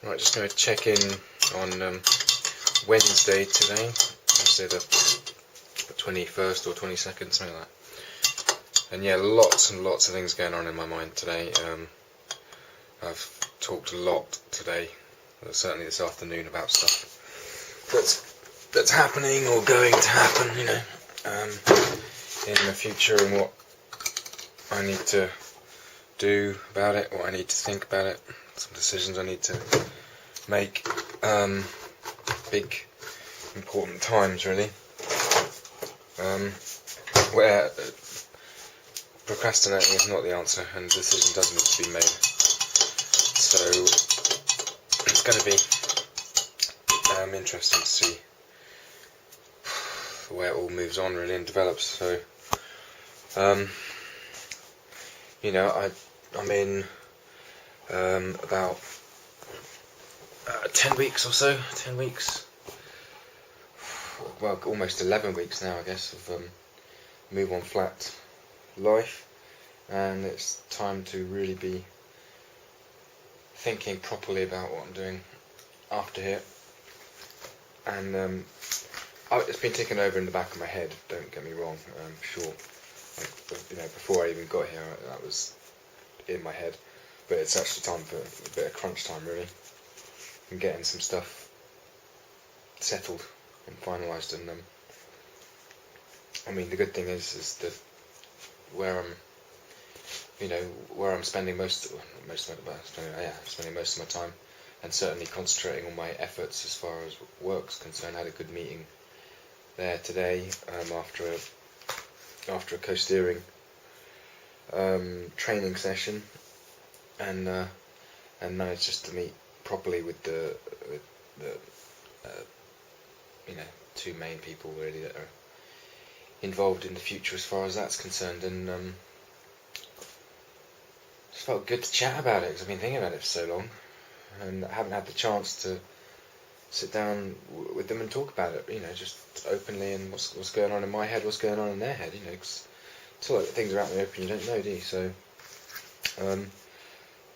Right, just going to check in on Wednesday today. Wednesday the 21st or 22nd, something like that. And yeah, lots and lots of things going on in my mind today. I've talked a lot today, certainly this afternoon, about stuff that's happening or going to happen, in the future, and what I need to do about it, what I need to think about it, some decisions I need to make, big important times really, where procrastinating is not the answer and the decision does need to be made. So it's going to be interesting to see where it all moves on really and develops. So I'm in about 10 weeks or so, 10 weeks, well almost 11 weeks now I guess, of move on flat life, and it's time to really be thinking properly about what I'm doing after here. And it's been ticking over in the back of my head, don't get me wrong, I'm sure. Before I even got here, that was in my head, but it's actually time for a bit of crunch time really, and getting some stuff settled and finalised. And the good thing is that where I'm spending most of my time, and certainly concentrating on my efforts as far as work's concerned. I had a good meeting there today after a co-steering training session, and managed just to meet properly with the two main people really that are involved in the future as far as that's concerned, and just felt good to chat about it because I've been thinking about it for so long, and I haven't had the chance to sit down with them and talk about it, just openly, and what's going on in my head, what's going on in their head, because until things are out in the open, you don't know, do you? So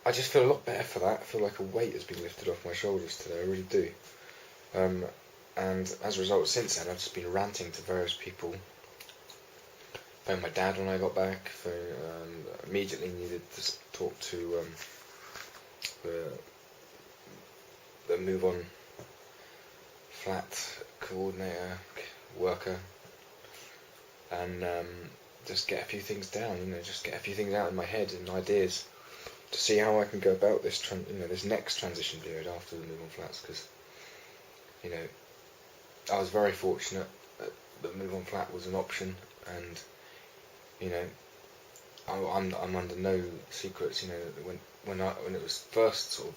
I just feel a lot better for that. I feel like a weight has been lifted off my shoulders today, I really do. And as a result, since then, I've just been ranting to various people. Phoned my dad when I got back. Immediately needed to talk to the move on flat coordinator, worker, and just get a few things down, just get a few things out in my head and ideas to see how I can go about this this next transition period after the move on flats, because I was very fortunate that the move on flat was an option, and I'm under no secrets. When it was first sort of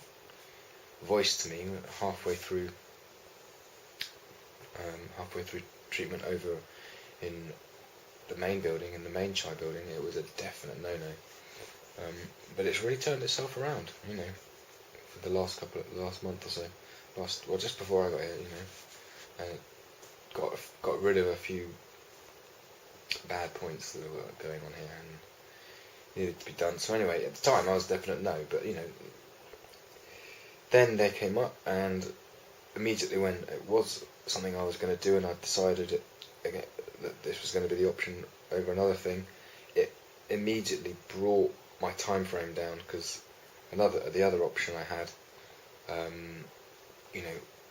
voiced to me halfway through treatment over in the main building, in the main Chai building, it was a definite no-no. But it's really turned itself around, for the last month or so. Just before I got here, and got rid of a few bad points that were going on here and needed to be done. So anyway, at the time I was definite no, but then they came up, and immediately when it was something I was going to do, and I decided that this was going to be the option over another thing, it immediately brought my time frame down, because the other option I had,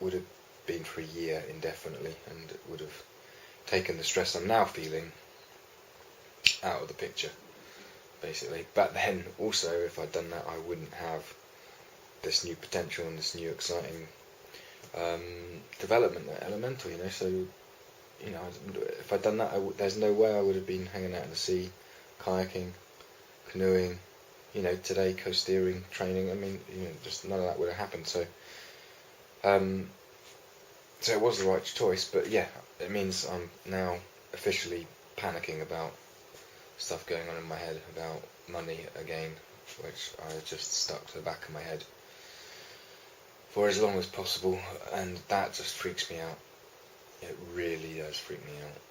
would have been for a year indefinitely, and it would have taken the stress I'm now feeling out of the picture, basically. But then also, if I'd done that, I wouldn't have this new potential and this new exciting development at Elemental, so if I'd done that, there's no way I would have been hanging out in the sea, kayaking, canoeing, today co-steering training. Just none of that would have happened. So it was the right choice, but yeah, it means I'm now officially panicking about stuff going on in my head about money again, which I just stuck to the back of my head for as long as possible, and that just freaks me out. It really does freak me out.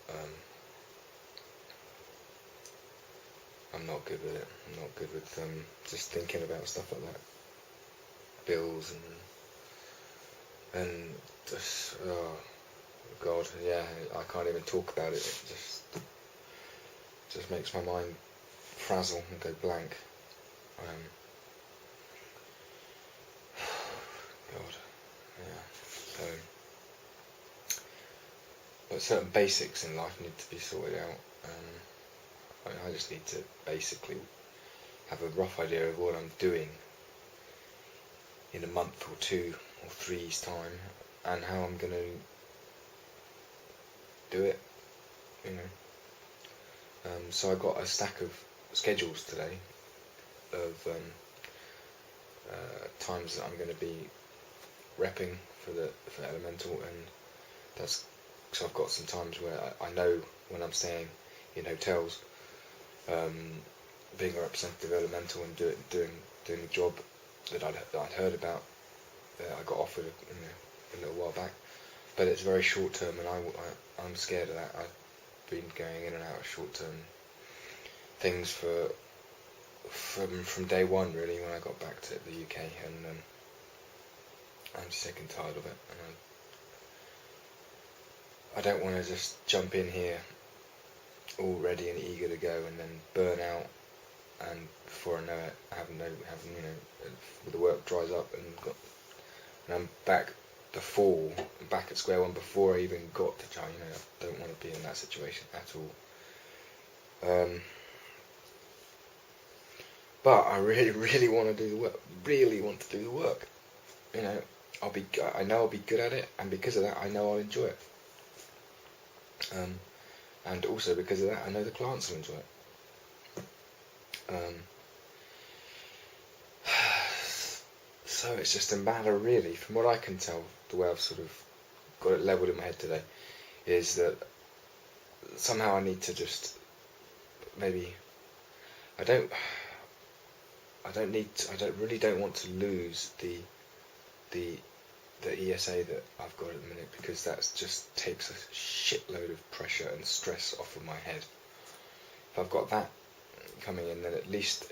I'm not good with it. I'm not good with just thinking about stuff like that. Bills and and just, oh God, yeah, I can't even talk about it. It just makes my mind frazzle and go blank. God, yeah. So, but certain basics in life need to be sorted out. I just need to basically have a rough idea of what I'm doing in a month or 2 or 3's time, and how I'm going to do it, you know. So I got a stack of schedules today of times that I'm going to be repping for Elemental, and that's so I've got some times where I know when I'm staying in hotels, being a representative of Elemental and doing the job that I'd heard about, that I got offered a little while back, but it's very short term, and I'm scared of that. I've been going in and out of short term things from day one, really, when I got back to the UK, and I'm sick and tired of it, and I don't want to just jump in here all ready and eager to go and then burn out, and before I know it, the work dries up and I'm back back at square one before I even got to China. I don't want to be in that situation at all. But I really, really want to do the work. Really want to do the work. You know, I know I'll be good at it, and because of that, I know I'll enjoy it. And also because of that, I know the clients will enjoy it. So it's just a matter, really, from what I can tell, the way I've sort of got it levelled in my head today, is that somehow I need to just maybe I really don't want to lose the ESA that I've got at the minute, because that just takes a shitload of pressure and stress off of my head. If I've got that coming in, then at least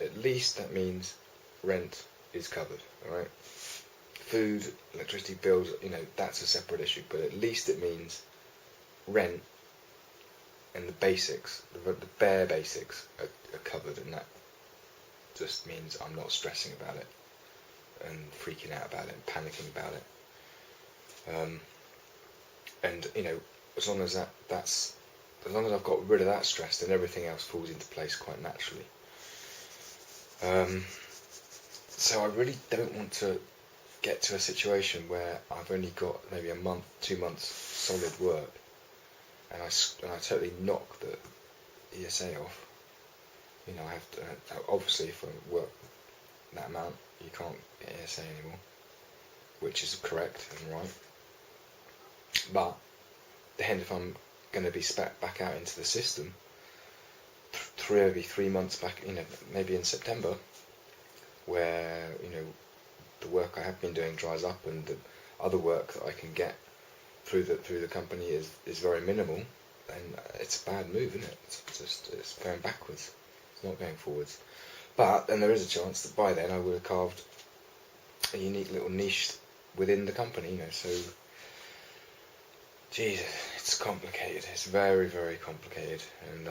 that means rent is covered, alright? Food, electricity bills, that's a separate issue, but at least it means rent and the basics, the bare basics are covered, and that just means I'm not stressing about it and freaking out about it and panicking about it. And as long as as long as I've got rid of that stress, then everything else falls into place quite naturally. So I really don't want to get to a situation where I've only got maybe a month, 2 months solid work, and I totally knock the ESA off. I have to, obviously, if I work that amount, you can't get ESA anymore, which is correct and right. But then if I'm going to be spat back out into the system, maybe 3 months back, maybe in September, where the work I have been doing dries up and the other work that I can get through the company is very minimal, then it's a bad move, isn't it? It's going backwards. It's not going forwards. But then there is a chance that by then I would have carved a unique little niche within the company, so Jesus, it's complicated. It's very, very complicated. And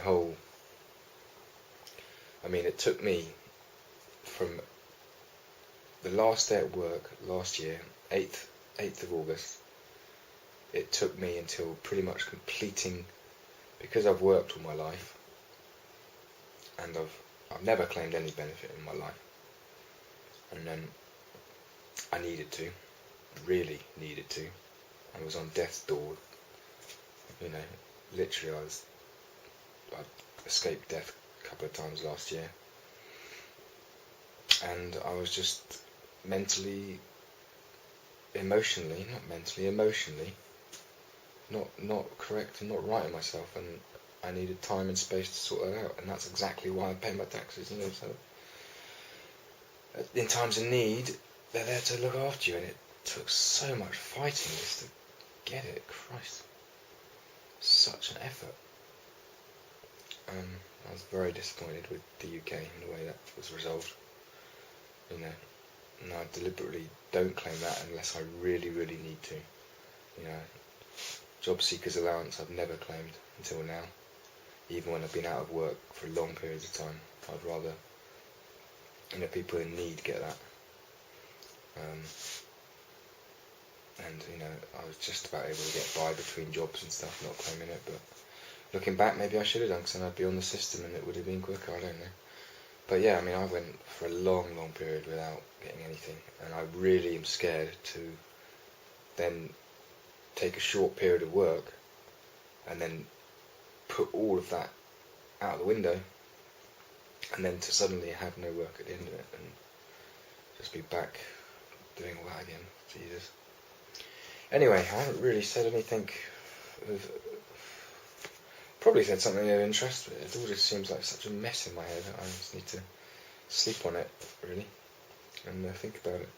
it took me from the last day at work last year, 8th of August, it took me until pretty much completing, because I've worked all my life, and I've never claimed any benefit in my life, and then I really needed to. I was on death's door, literally I escaped death a couple of times last year, and I was just emotionally not correct and not right in myself, and I needed time and space to sort that out, and that's exactly why I pay my taxes, so in times of need, they're there to look after you, and it took so much fighting just to get it. Christ, such an effort. I was very disappointed with the UK and the way that was resolved. and I deliberately don't claim that unless I really, really need to. You know, job seekers allowance I've never claimed until now, even when I've been out of work for long periods of time. I'd rather, people in need get that. And I was just about able to get by between jobs and stuff, not claiming it. But looking back, maybe I should have done, because then I'd be on the system and it would have been quicker. I don't know. But yeah, I went for a long, long period without getting anything, and I really am scared to then take a short period of work and then put all of that out of the window, and then to suddenly have no work at the end of it and just be back doing all that again. Jesus. Anyway, I haven't really said anything probably said something of interest, but it all just seems like such a mess in my head. I just need to sleep on it, really, and think about it.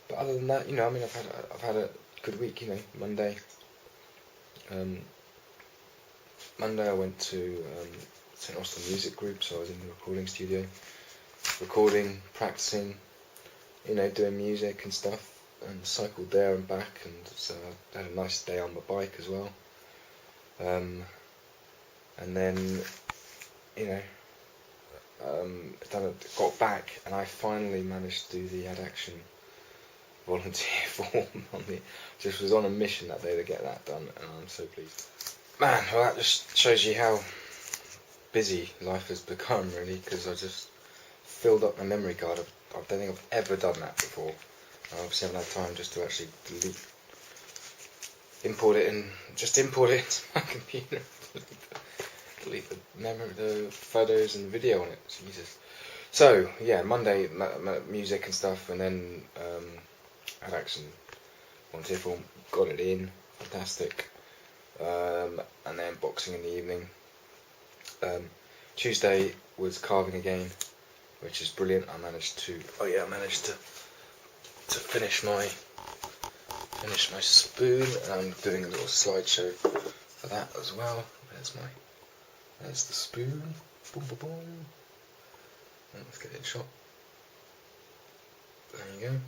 But other than that, I've had a good week. Monday I went to St Austell Music Group, so I was in the recording studio, recording, practicing, doing music and stuff, and cycled there and back, and so I had a nice day on my bike as well. And then, got back, and I finally managed to do the Ad Action volunteer form. Just was on a mission that day to get that done, and I'm so pleased. Man, well, that just shows you how busy life has become, really, because I just filled up my memory card. I don't think I've ever done that before. I obviously haven't had time just to actually import it into my computer. Delete the memory, the photos and video on it. Jesus. So yeah, Monday music and stuff, and then Ad Action volunteer form, got it in, fantastic. And then boxing in the evening. Tuesday was carving again, which is brilliant. I managed to finish my spoon, and I'm doing a little slideshow for that as well. There's the spoon. Boom, boom, boom. Let's get it shot. There you go.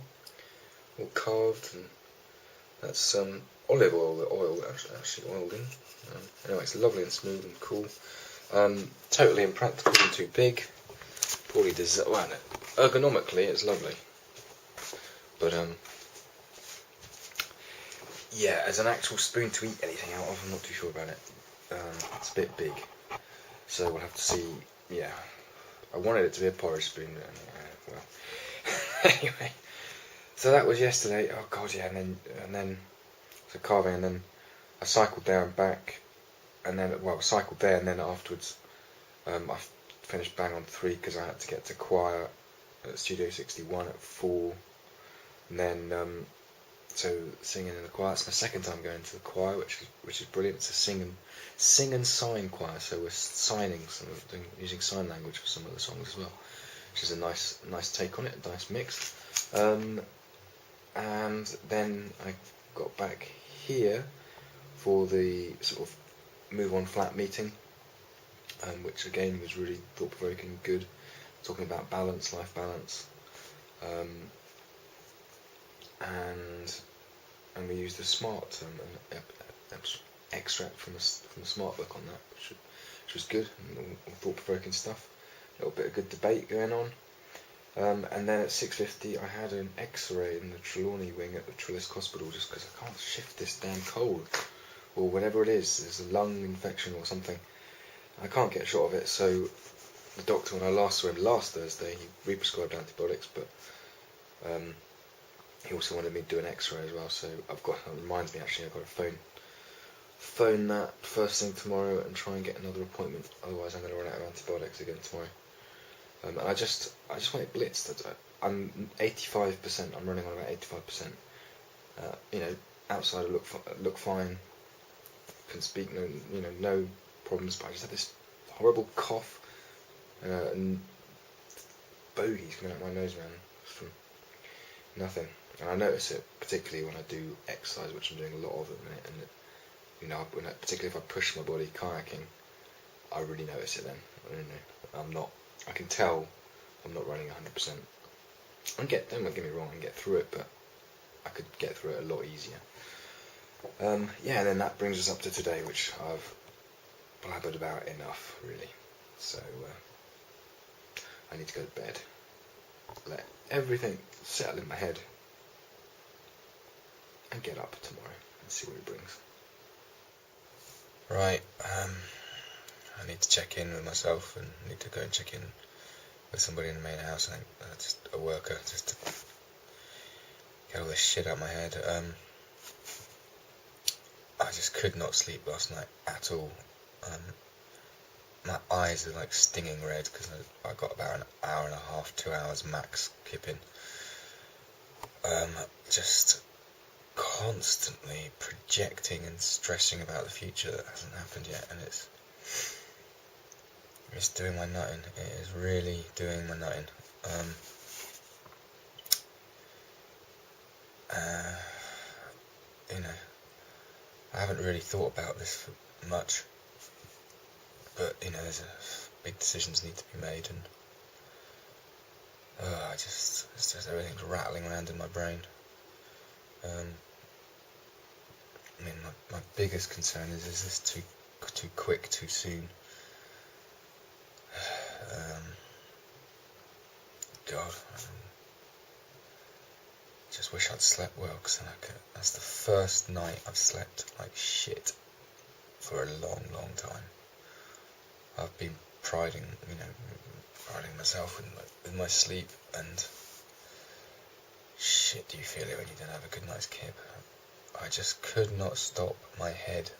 All carved, and that's olive oil. The oil actually oiled in. Anyway, it's lovely and smooth and cool. Totally impractical and too big. Poorly designed. Well, ergonomically, it's lovely, but yeah, as an actual spoon to eat anything out of, I'm not too sure about it. It's a bit big, so we'll have to see. Yeah, I wanted it to be a porridge spoon, well, anyway. So that was yesterday. Oh god, yeah, and then so carving, and then I cycled there and back, and then cycled there, and then afterwards, I finished bang on 3 because I had to get to choir at Studio 61 at 4, and then so singing in the choir. It's my second time going to the choir, which is brilliant. It's a sing and sign choir, so we're signing using sign language for some of the songs as well, which is a nice take on it, a nice mix. And then I got back here for the sort of Move On Flat meeting, which again was really thought-provoking, good, talking about balance, life balance, and we used the smart extract from the smart book on that, which was good, and all thought-provoking stuff. A little bit of good debate going on. And then at 6:50 I had an X-ray in the Trelawney wing at the Trellisk Hospital, just because I can't shift this damn cold, or whatever it is. There's a lung infection or something. I can't get a shot of it, so the doctor, when I last saw him last Thursday, he re-prescribed antibiotics, but he also wanted me to do an X-ray as well, so that reminds me actually, I've got to phone that first thing tomorrow and try and get another appointment, otherwise I'm going to run out of antibiotics again tomorrow. And I just want it blitzed. I'm 85%. I'm running on about 85%. Outside I look fine. Can speak. No problems. But I just had this horrible cough and bogies coming out my nose, man, from nothing. And I notice it particularly when I do exercise, which I'm doing a lot of at the minute. And particularly if I push my body kayaking, I really notice it then. I can tell I'm not running 100%. don't get me wrong, I can get through it, but I could get through it a lot easier. Yeah, and then that brings us up to today, which I've blabbered about enough, really. So I need to go to bed, let everything settle in my head, and get up tomorrow and see what it brings. Right, I need to check in with myself, and need to go and check in with somebody in the main house. I think just a worker, just to get all this shit out of my head. I just could not sleep last night at all. My eyes are like stinging red because I got about an hour and a half, 2 hours max kipping. Just constantly projecting and stressing about the future that hasn't happened yet, and it's doing my nutting. It is really doing my nutting. You know, I haven't really thought about this much, but you know, there's big decisions need to be made, and it's just everything's rattling around in my brain. I mean, my biggest concern is this too quick, too soon? God, just wish I'd slept well, because that's the first night I've slept like shit for a long, long time. I've been priding myself with my sleep, and shit, do you feel it when you don't have a good night's kip? I just could not stop my head.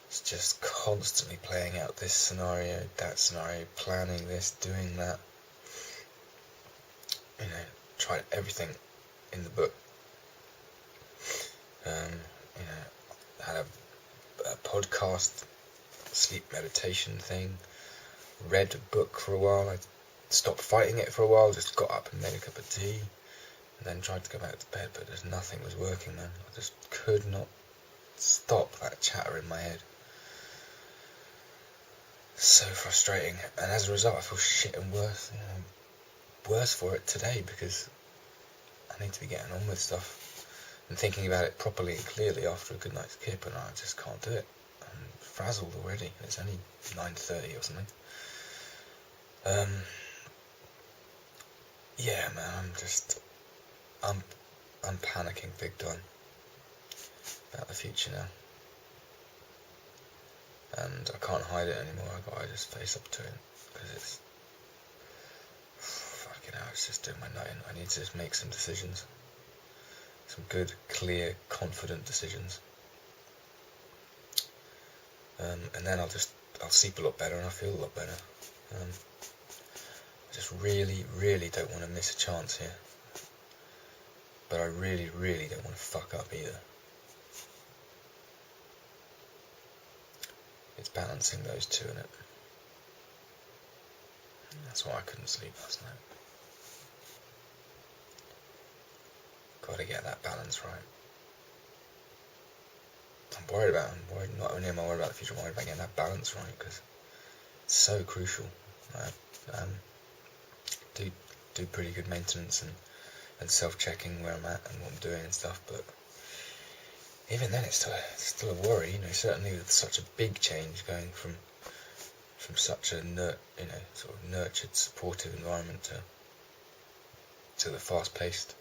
It's just constantly playing out this scenario, that scenario, planning this, doing that. You know, tried everything in the book. Had a podcast, sleep meditation thing. Read a book for a while. I stopped fighting it for a while. Just got up and made a cup of tea, and then tried to go back to bed. But nothing was working, man. I just could not stop that chatter in my head. So frustrating, and as a result, I feel shit and worse for it today, because I need to be getting on with stuff and thinking about it properly and clearly after a good night's kip, and I just can't do it. I'm frazzled already. It's only 9:30 or something. Yeah, man, I'm panicking big time about the future now. And I can't hide it anymore. I gotta just face up to it, because it's fucking hell. It's just doing my nutting. I need to just make some decisions, some good, clear, confident decisions, and then I'll sleep a lot better and I'll feel a lot better. I just really, really don't want to miss a chance here, but I really, really don't want to fuck up either. It's balancing those two, innit? That's why I couldn't sleep last night. Gotta get that balance right. I'm worried, not only am I worried about the future, I'm worried about getting that balance right, because it's so crucial. I do pretty good maintenance and self-checking where I'm at and what I'm doing and stuff, but even then it's still a worry, certainly with such a big change, going from such a sort of nurtured, supportive environment to the fast-paced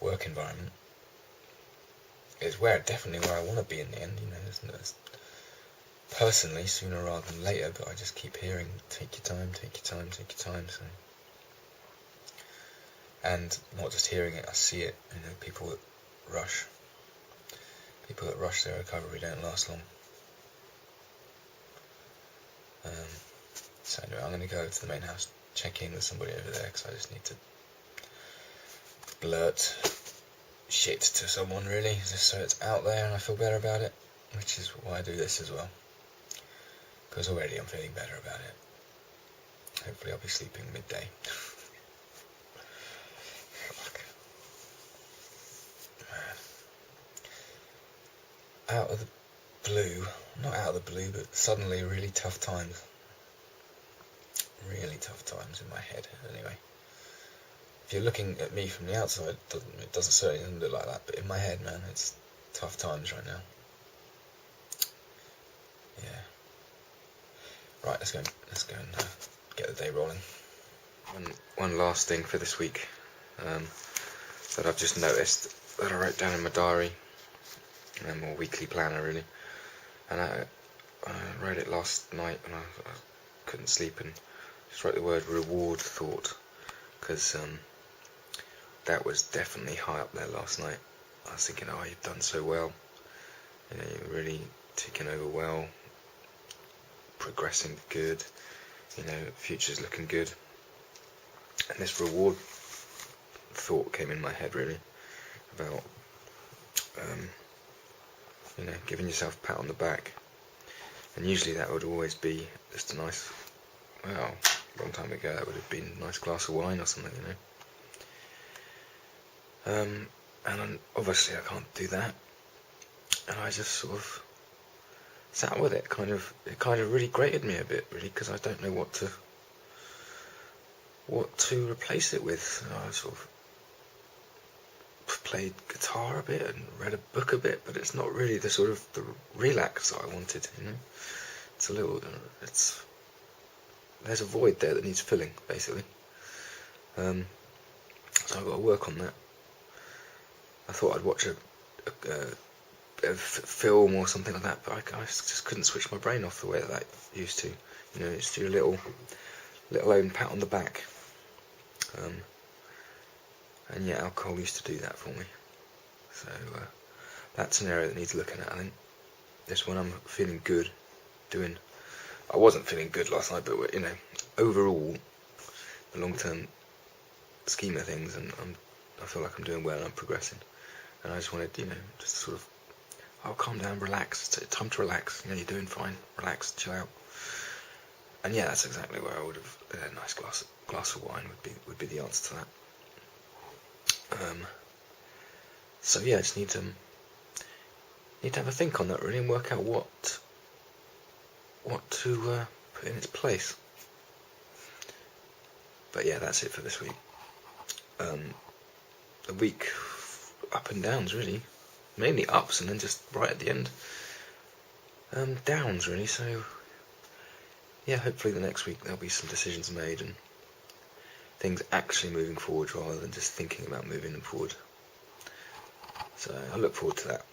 work environment. It's definitely where I want to be in the end, personally, sooner rather than later, but I just keep hearing, take your time, so. And not just hearing it, I see it, people that rush their recovery don't last long. So anyway, I'm going to go to the main house, check in with somebody over there, because I just need to blurt shit to someone, really, just so it's out there and I feel better about it, which is why I do this as well, because already I'm feeling better about it. Hopefully I'll be sleeping midday. Out of the blue, not out of the blue, but suddenly really tough times in my head, anyway. if you're looking at me from the outside, it doesn't certainly look like that. But in my head, man, it's tough times right now. Yeah. Right, let's go and get the day rolling. One last thing for this week that I've just noticed that I wrote down in my diary, or weekly planner really, and I wrote it last night when I couldn't sleep, and just wrote the word reward thought, because that was definitely high up there last night. I was thinking, oh, you've done so well, you know, you're really ticking over well, progressing good, you know, future's looking good. And this reward thought came in my head really about you know, giving yourself a pat on the back. And usually that would always be just a nice, well, a long time ago that would have been a nice glass of wine or something, you know. And obviously I can't do that, and I just sort of sat with it. It kind of really grated me a bit, really, because I don't know what to replace it with. I sort of played guitar a bit and read a book a bit, but it's not really the sort of the relax that I wanted, you know. It's a little, there's a void there that needs filling, basically. So I've got to work on that. I thought I'd watch a film or something like that, but I just couldn't switch my brain off the way that I used to. You know, it's do a little own pat on the back. And yeah, alcohol used to do that for me. So that's an area that needs looking at, I think. This one I'm feeling good doing. I wasn't feeling good last night, but you know, overall, the long-term scheme of things, and I feel like I'm doing well and I'm progressing. And I just wanted, you know, just sort of, oh, calm down, relax. It's time to relax. You know, you're doing fine. Relax, chill out. And yeah, that's exactly where I would have a nice glass of wine would be the answer to that. So yeah, I just need to have a think on that really, and work out what to put in its place. But yeah, that's it for this week. A week up and downs really, mainly ups, and then just right at the end downs really. So yeah, hopefully the next week there'll be some decisions made and things actually moving forward rather than just thinking about moving them forward. So I look forward to that.